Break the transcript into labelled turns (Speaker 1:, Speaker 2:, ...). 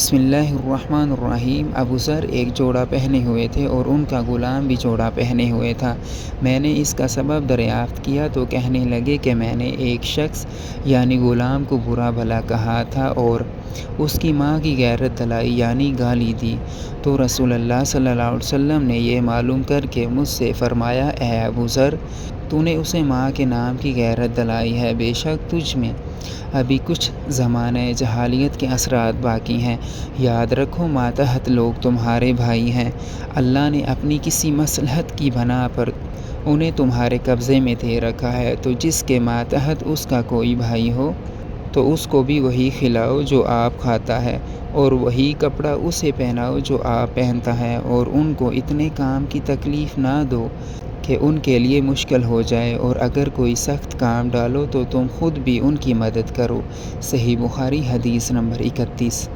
Speaker 1: بسم اللہ الرحمن الرحیم۔ ابو ذر ایک جوڑا پہنے ہوئے تھے اور ان کا غلام بھی جوڑا پہنے ہوئے تھا۔ میں نے اس کا سبب دریافت کیا تو کہنے لگے کہ میں نے ایک شخص یعنی غلام کو برا بھلا کہا تھا اور اس کی ماں کی غیرت دلائی یعنی گالی دی، تو رسول اللہ صلی اللہ علیہ وسلم نے یہ معلوم کر کے مجھ سے فرمایا، اے ابو ذر، تو نے اسے ماں کے نام کی غیرت دلائی ہے، بے شک تجھ میں ابھی کچھ زمانہ جاہلیت کے اثرات باقی ہیں۔ یاد رکھو ماتحت لوگ تمہارے بھائی ہیں، اللہ نے اپنی کسی مصلحت کی بنا پر انہیں تمہارے قبضے میں دے رکھا ہے، تو جس کے ماتحت اس کا کوئی بھائی ہو تو اس کو بھی وہی کھلاؤ جو آپ کھاتا ہے، اور وہی کپڑا اسے پہناؤ جو آپ پہنتا ہے، اور ان کو اتنے کام کی تکلیف نہ دو کہ ان کے لیے مشکل ہو جائے، اور اگر کوئی سخت کام ڈالو تو تم خود بھی ان کی مدد کرو۔ صحیح بخاری حدیث نمبر 31۔